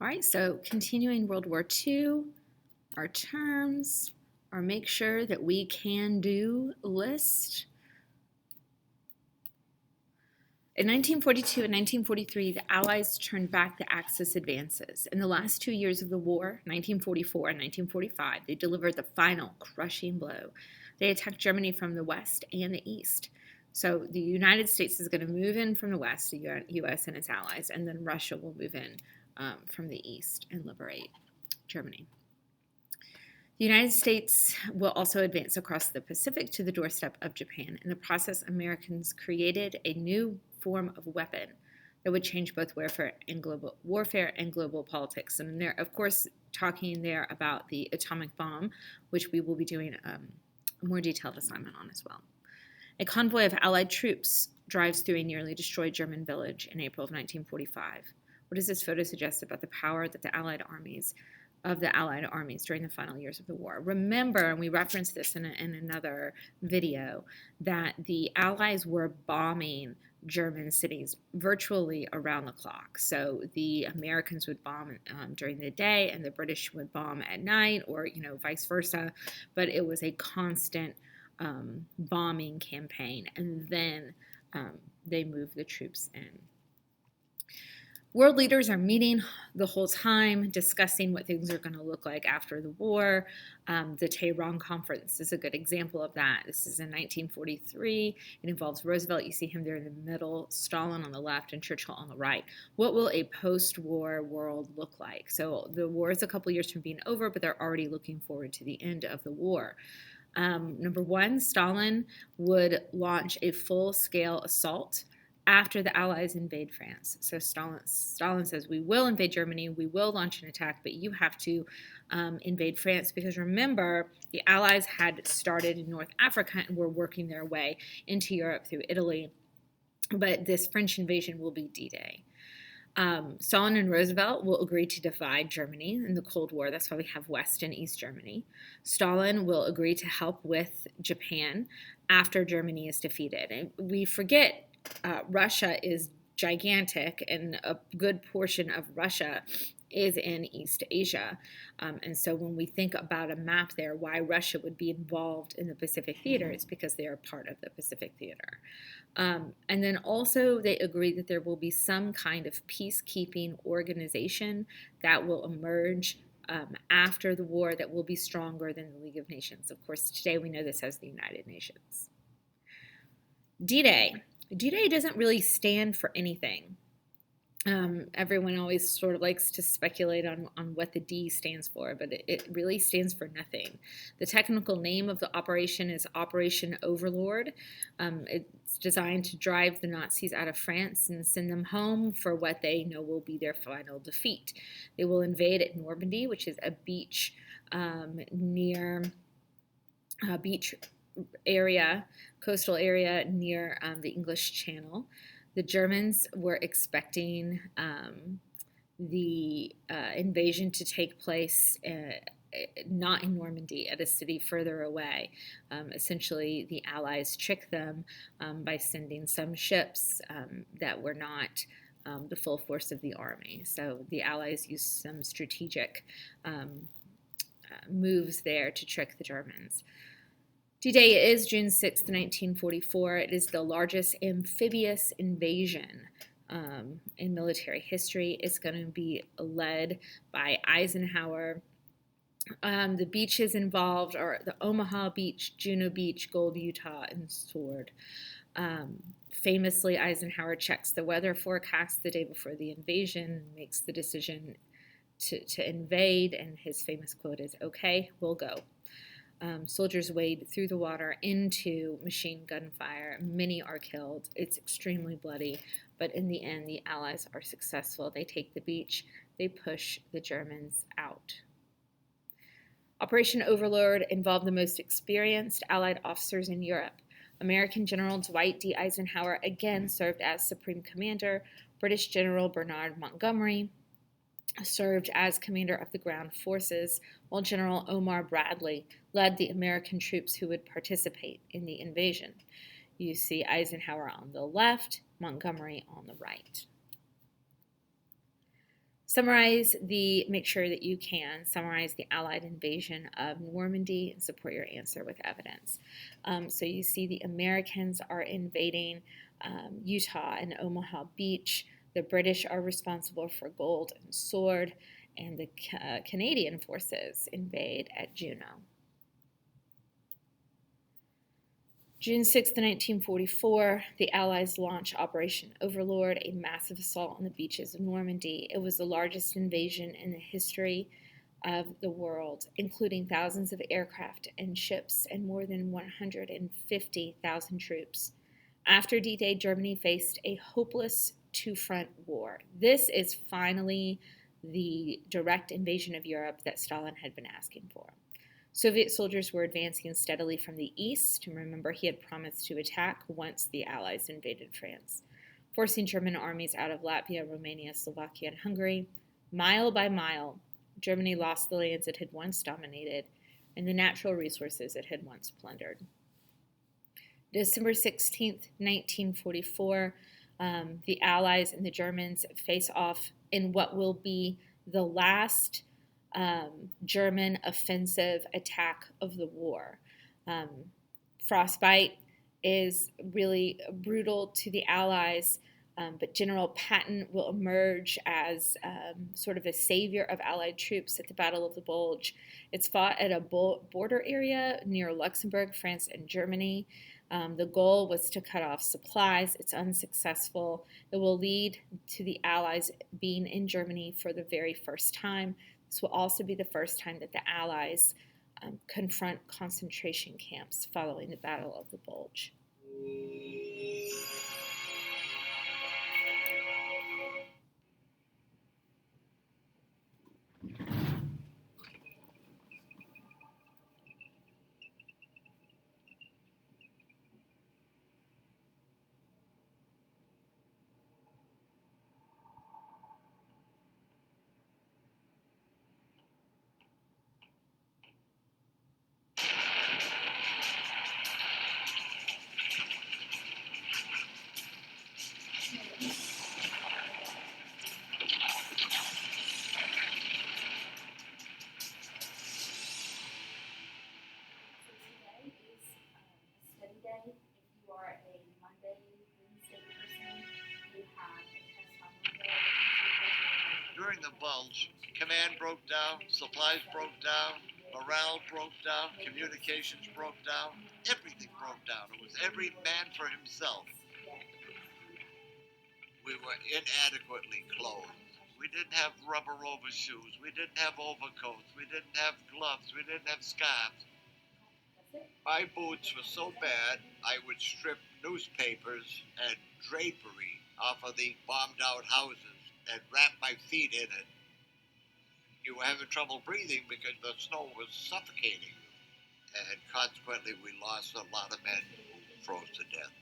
All right, so continuing World War II, our terms, our make sure that we can do list. In 1942 and 1943, the Allies turned back the Axis advances. In the last 2 years of the war, 1944 and 1945, they delivered the final crushing blow. They attacked Germany from the west and the east. So the United States is going to move in from the west, the U.S. and its allies, and then Russia will move in from the east and liberate Germany. The United States will also advance across the Pacific to the doorstep of Japan. In the process, Americans created a new form of weapon that would change both warfare and global politics. And they're, of course, talking there about the atomic bomb, which we will be doing a more detailed assignment on as well. A convoy of Allied troops drives through a nearly destroyed German village in April of 1945. What does this photo suggest about the power that the Allied armies during the final years of the war? Remember, and we referenced this in another video, that the Allies were bombing German cities virtually around the clock. So the Americans would bomb during the day, and the British would bomb at night, or vice versa. But it was a constant bombing campaign, and then they moved the troops in. World leaders are meeting the whole time, discussing what things are going to look like after the war. The Tehran Conference is a good example of that. This is in 1943. It involves Roosevelt. You see him there in the middle, Stalin on the left, and Churchill on the right. What will a post-war world look like? So the war is a couple years from being over, but they're already looking forward to the end of the war. Number one, Stalin would launch a full-scale assault after the Allies invade France. So Stalin says, we will invade Germany, we will launch an attack, but you have to invade France, because remember, the Allies had started in North Africa and were working their way into Europe through Italy, but this French invasion will be D-Day. Stalin and Roosevelt will agree to divide Germany in the Cold War. That's why we have West and East Germany. Stalin will agree to help with Japan after Germany is defeated. And we forget Russia is gigantic, and a good portion of Russia is in East Asia. And so when we think about a map there, why Russia would be involved in the Pacific Theater is because they are part of the Pacific Theater. And then also they agree that there will be some kind of peacekeeping organization that will emerge after the war that will be stronger than the League of Nations. Of course, today we know this as the United Nations. D-Day. D-Day doesn't really stand for anything. Everyone always sort of likes to speculate on what the D stands for, but it really stands for nothing. The technical name of the operation is Operation Overlord. It's designed to drive the Nazis out of France and send them home for what they know will be their final defeat. They will invade at Normandy, which is a beach coastal area near the English Channel. The Germans were expecting the invasion to take place not in Normandy, at a city further away. Essentially, the Allies tricked them by sending some ships that were not the full force of the army. So the Allies used some strategic moves there to trick the Germans. D-Day is June 6, 1944. It is the largest amphibious invasion in military history. It's going to be led by Eisenhower. The beaches involved are the Omaha Beach, Juno Beach, Gold, Utah, and Sword. Famously, Eisenhower checks the weather forecast the day before the invasion, makes the decision to invade, and his famous quote is, "Okay, we'll go." Soldiers wade through the water into machine gun fire. Many are killed. It's extremely bloody, but in the end, the Allies are successful. They take the beach. They push the Germans out. Operation Overlord involved the most experienced Allied officers in Europe. American General Dwight D. Eisenhower again served as Supreme Commander. British General Bernard Montgomery served as commander of the ground forces, while General Omar Bradley led the American troops who would participate in the invasion. You see Eisenhower on the left, Montgomery on the right. Make sure that you can summarize the Allied invasion of Normandy and support your answer with evidence. So you see the Americans are invading Utah and Omaha Beach. The British are responsible for Gold and Sword, and the Canadian forces invade at Juneau. June 6, 1944, the Allies launch Operation Overlord, a massive assault on the beaches of Normandy. It was the largest invasion in the history of the world, including thousands of aircraft and ships and more than 150,000 troops. After D-Day, Germany faced a hopeless two-front war. This is finally the direct invasion of Europe that Stalin had been asking for. Soviet soldiers were advancing steadily from the east. Remember, he had promised to attack once the Allies invaded France, forcing German armies out of Latvia, Romania, Slovakia, and Hungary. Mile by mile, Germany lost the lands it had once dominated and the natural resources it had once plundered. December 16, 1944, the Allies and the Germans face off in what will be the last German offensive attack of the war. Frostbite is really brutal to the Allies, but General Patton will emerge as sort of a savior of Allied troops at the Battle of the Bulge. It's fought at a border area near Luxembourg, France, and Germany. The goal was to cut off supplies. It's unsuccessful. It will lead to the Allies being in Germany for the very first time. This will also be the first time that the Allies confront concentration camps following the Battle of the Bulge. During the Bulge, command broke down, supplies broke down, morale broke down, communications broke down, everything broke down. It was every man for himself. We were inadequately clothed. We didn't have rubber overshoes. We didn't have overcoats. We didn't have gloves. We didn't have scarves. My boots were so bad, I would strip newspapers and drapery off of the bombed out houses and wrap my feet in it. You were having trouble breathing because the snow was suffocating you. And consequently, we lost a lot of men who froze to death.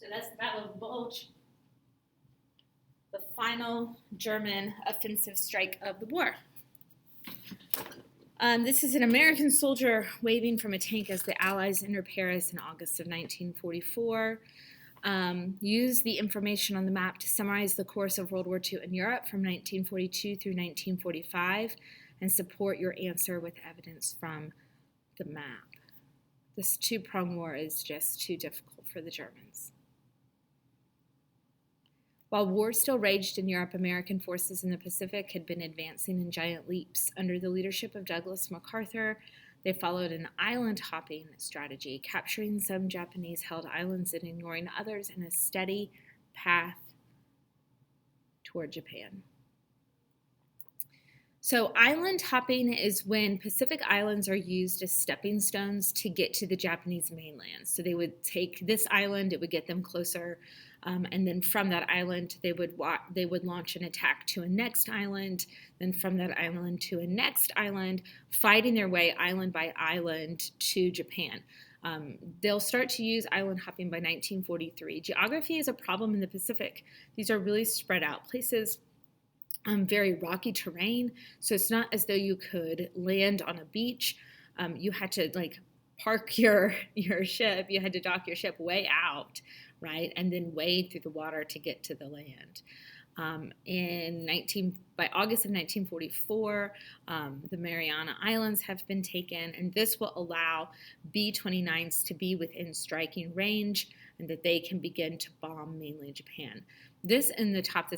that's the Battle of Bulge, the final German offensive strike of the war. This is an American soldier waving from a tank as the Allies enter Paris in August of 1944. Use the information on the map to summarize the course of World War II in Europe from 1942 through 1945 and support your answer with evidence from the map. This two-pronged war is just too difficult for the Germans. While war still raged in Europe, American forces in the Pacific had been advancing in giant leaps. Under the leadership of Douglas MacArthur, they followed an island-hopping strategy, capturing some Japanese-held islands and ignoring others in a steady path toward Japan. So island hopping is when Pacific islands are used as stepping stones to get to the Japanese mainland. So they would take this island, it would get them closer, and then from that island, they would launch an attack to a next island, then from that island to a next island, fighting their way island by island to Japan. They'll start to use island hopping by 1943. Geography is a problem in the Pacific. These are really spread out places. Very rocky terrain, so it's not as though you could land on a beach. You had to park your ship. You had to dock your ship way out, right, and then wade through the water to get to the land. By August of 1944, the Mariana Islands have been taken, and this will allow B-29s to be within striking range and that they can begin to bomb mainland Japan. This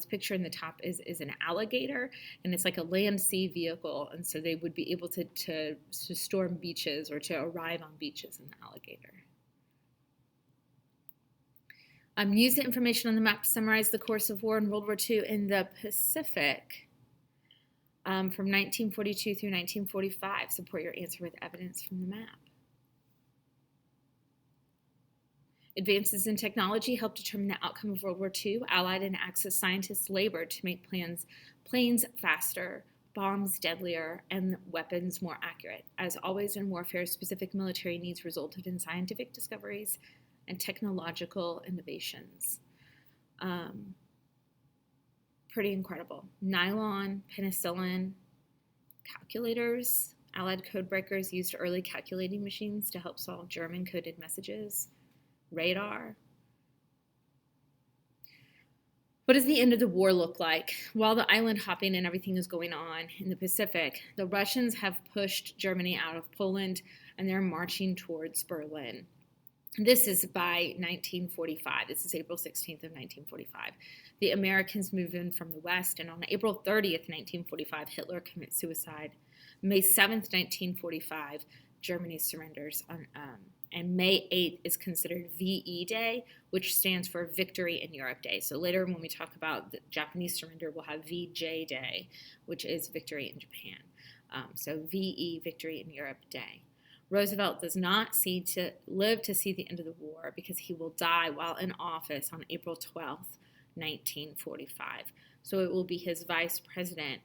picture in the top is an alligator, and it's like a land-sea vehicle, and so they would be able to storm beaches or to arrive on beaches in the alligator. Use the information on the map to summarize the course of war in World War II in the Pacific from 1942 through 1945. Support your answer with evidence from the map. Advances in technology helped determine the outcome of World War II. Allied and Axis scientists labored to make planes faster, bombs deadlier, and weapons more accurate. As always in warfare, specific military needs resulted in scientific discoveries and technological innovations. Pretty incredible. Nylon, penicillin, calculators. Allied codebreakers used early calculating machines to help solve German coded messages. Radar. What does the end of the war look like? While the island hopping and everything is going on in the Pacific, the Russians have pushed Germany out of Poland and they're marching towards Berlin. This is by 1945. This is April 16th of 1945. The Americans move in from the west, and on April 30th, 1945, Hitler commits suicide. May 7th, 1945, Germany surrenders and May 8th is considered VE Day, which stands for Victory in Europe Day. So later when we talk about the Japanese surrender, we'll have VJ Day, which is Victory in Japan. So VE, Victory in Europe Day. Roosevelt does not live to see the end of the war because he will die while in office on April 12th, 1945. So it will be his vice president,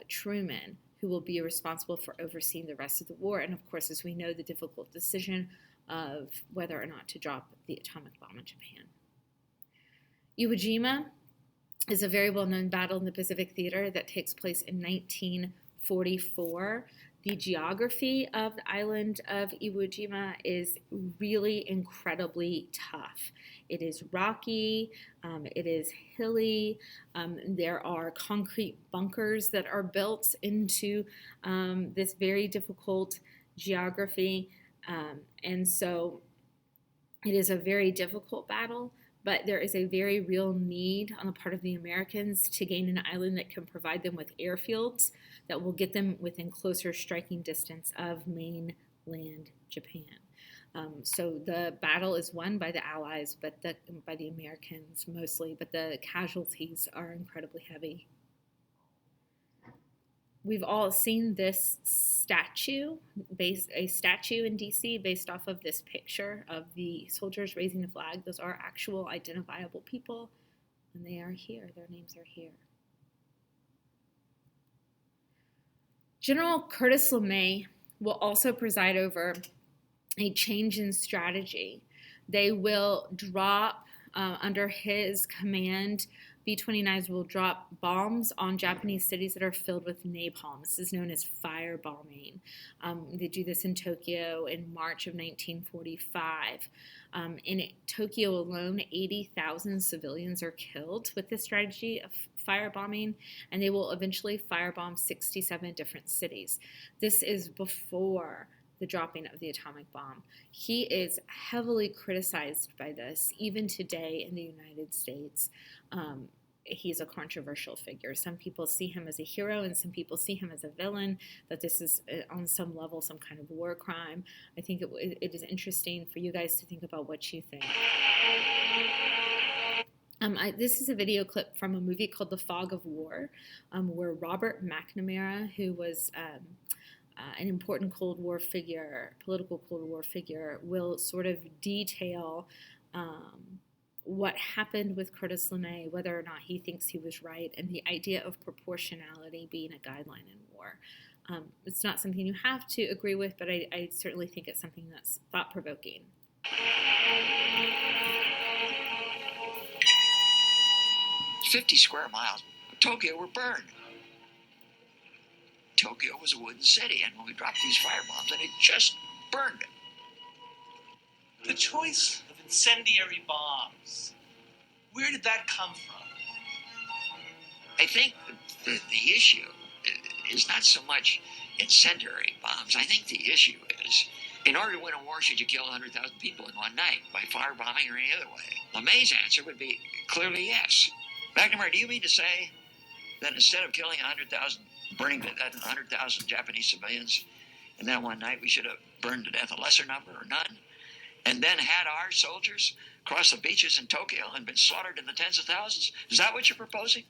Truman, who will be responsible for overseeing the rest of the war. And of course, as we know, the difficult decision of whether or not to drop the atomic bomb on Japan. Iwo Jima is a very well-known battle in the Pacific Theater that takes place in 1944. The geography of the island of Iwo Jima is really incredibly tough. It is rocky, it is hilly, there are concrete bunkers that are built into this very difficult geography. And so it is a very difficult battle, but there is a very real need on the part of the Americans to gain an island that can provide them with airfields that will get them within closer striking distance of mainland Japan. So the battle is won by the Allies, but by the Americans mostly, but the casualties are incredibly heavy. We've all seen this statue, a statue in DC based off of this picture of the soldiers raising the flag. Those are actual identifiable people, and they are here. Their names are here. General Curtis LeMay will also preside over a change in strategy. They will drop Under his command, B-29s will drop bombs on Japanese cities that are filled with napalm. This is known as firebombing. They do this in Tokyo in March of 1945. In Tokyo alone, 80,000 civilians are killed with this strategy of firebombing, and they will eventually firebomb 67 different cities. This is before the dropping of the atomic bomb. He is heavily criticized by this, even today in the United States. He's a controversial figure. Some people see him as a hero and some people see him as a villain, that this is on some level some kind of war crime. I think it is interesting for you guys to think about what you think. This is a video clip from a movie called The Fog of War, where Robert McNamara, who was an important Cold War figure, political Cold War figure, will sort of detail what happened with Curtis LeMay, whether or not he thinks he was right, and the idea of proportionality being a guideline in war. It's not something you have to agree with, but I certainly think it's something that's thought-provoking. 50 square miles of Tokyo were burned. Tokyo was a wooden city, and when we dropped these firebombs, and it just burned it. The choice of incendiary bombs, where did that come from? I think the issue is not so much incendiary bombs. I think the issue is, in order to win a war, should you kill 100,000 people in one night by firebombing or any other way? LeMay's answer would be clearly yes. McNamara, do you mean to say that instead of killing 100,000, burning to death 100,000 Japanese civilians in that one night, we should have burned to death a lesser number or none, and then had our soldiers cross the beaches in Tokyo and been slaughtered in the tens of thousands? Is that what you're proposing?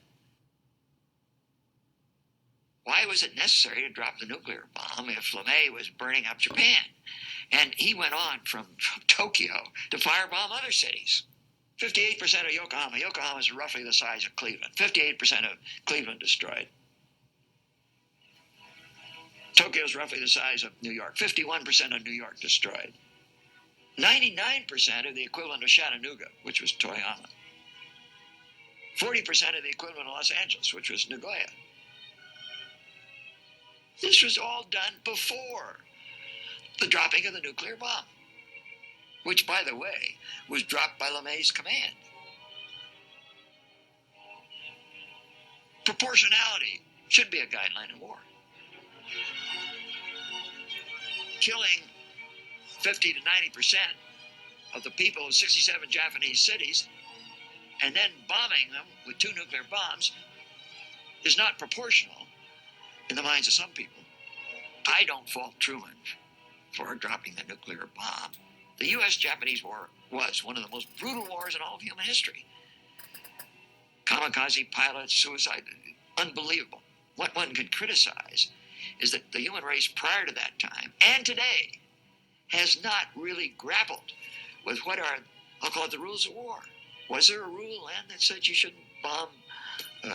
Why was it necessary to drop the nuclear bomb if LeMay was burning up Japan? And he went on from Tokyo to firebomb other cities. 58% of Yokohama. Yokohama is roughly the size of Cleveland. 58% of Cleveland destroyed. Tokyo is roughly the size of New York. 51% of New York destroyed. 99% of the equivalent of Chattanooga, which was Toyama. 40% of the equivalent of Los Angeles, which was Nagoya. This was all done before the dropping of the nuclear bomb, which, by the way, was dropped by LeMay's command. Proportionality should be a guideline in war. Killing 50 to 90% of the people of 67 Japanese cities and then bombing them with 2 nuclear bombs is not proportional in the minds of some people. I don't fault Truman for dropping the nuclear bomb. The U.S.-Japanese War was one of the most brutal wars in all of human history. Kamikaze pilots, suicide, unbelievable. What one can criticize is that the human race prior to that time and today has not really grappled with what are, I'll call it, the rules of war. Was there a rule then that said you shouldn't bomb,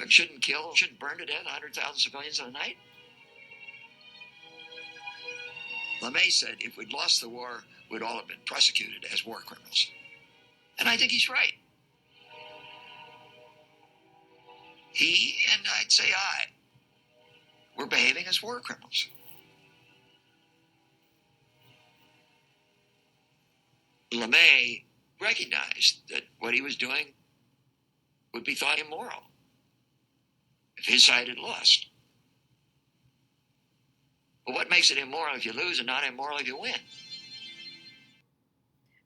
shouldn't kill, shouldn't burn to death 100,000 civilians in a night? LeMay said if we'd lost the war, we'd all have been prosecuted as war criminals. And I think he's right. He, and I'd say I, were behaving as war criminals. LeMay recognized that what he was doing would be thought immoral if his side had lost. But what makes it immoral if you lose and not immoral if you win?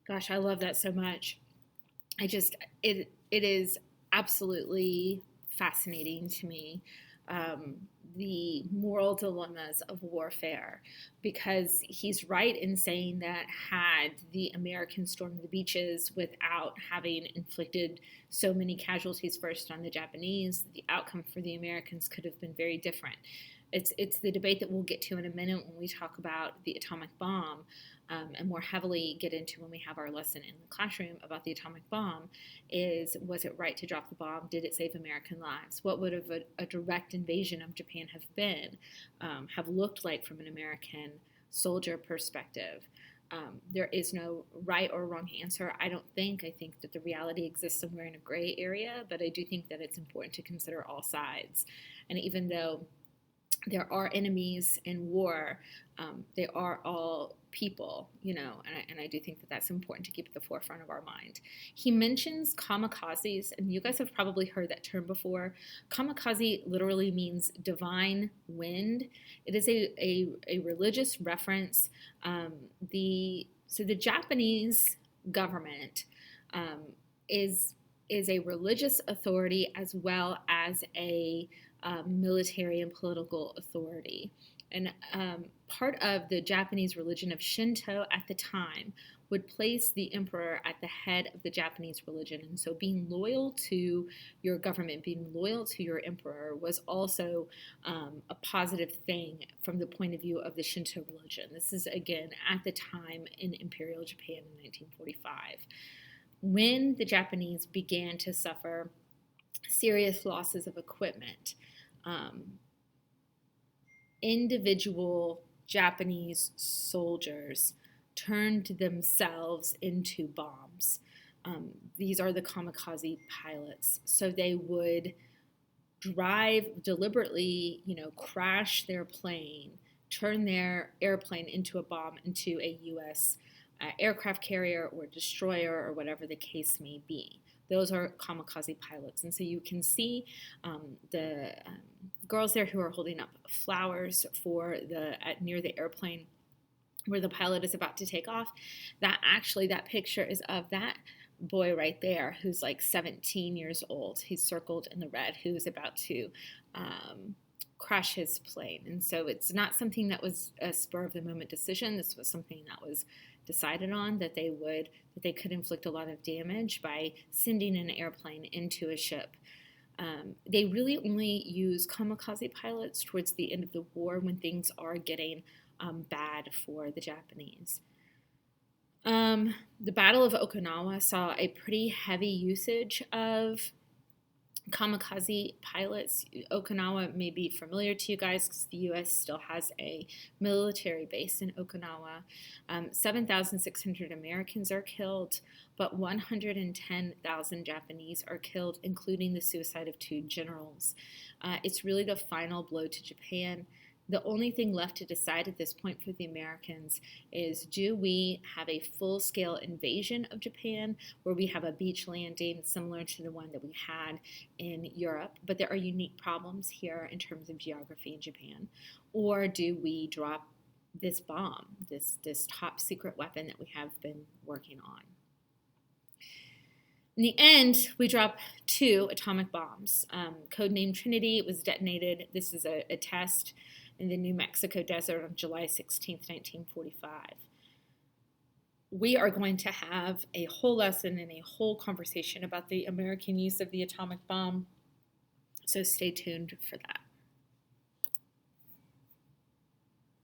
Gosh, I love that so much. It is absolutely fascinating to me, the moral dilemmas of warfare, because he's right in saying that had the Americans stormed the beaches without having inflicted so many casualties first on the Japanese, the outcome for the Americans could have been very different. It's the debate that we'll get to in a minute when we talk about the atomic bomb, and more heavily get into when we have our lesson in the classroom about the atomic bomb, was it right to drop the bomb? Did it save American lives? What would a direct invasion of Japan have been, have looked like from an American soldier perspective? There is no right or wrong answer, I don't think. I think that the reality exists somewhere in a gray area, but I do think that it's important to consider all sides. And even though there are enemies in war, they are all people, and I do think that that's important to keep at the forefront of our mind. He mentions kamikazes, and you guys have probably heard that term before. Kamikaze literally means divine wind. It is a religious reference. So the Japanese government is a religious authority as well as a military and political authority. And part of the Japanese religion of Shinto at the time would place the emperor at the head of the Japanese religion. And so being loyal to your government, being loyal to your emperor was also a positive thing from the point of view of the Shinto religion. This is, again, at the time in Imperial Japan in 1945. When the Japanese began to suffer serious losses of equipment, individual Japanese soldiers turned themselves into bombs. These are the kamikaze pilots. So they would drive deliberately, crash their plane, turn their airplane into a bomb, into a U.S. Aircraft carrier or destroyer or whatever the case may be. Those are kamikaze pilots. And so you can see the girls there who are holding up flowers for near the airplane where the pilot is about to take off. That picture is of that boy right there who's like 17 years old. He's circled in the red, who's about to crash his plane. And so it's not something that was a spur of the moment decision. This was something that was decided on, that they could inflict a lot of damage by sending an airplane into a ship. They really only use kamikaze pilots towards the end of the war when things are getting bad for the Japanese. The Battle of Okinawa saw a pretty heavy usage of kamikaze pilots. Okinawa may be familiar to you guys because the U.S. still has a military base in Okinawa. 7,600 Americans are killed, but 110,000 Japanese are killed, including the suicide of 2 generals. It's really the final blow to Japan. The only thing left to decide at this point for the Americans is, do we have a full-scale invasion of Japan where we have a beach landing similar to the one that we had in Europe, but there are unique problems here in terms of geography in Japan, or do we drop this bomb, this top secret weapon that we have been working on? In the end, we drop 2 atomic bombs. Codenamed Trinity was detonated. This is a test in the New Mexico desert on July 16, 1945. We are going to have a whole lesson and a whole conversation about the American use of the atomic bomb, so stay tuned for that.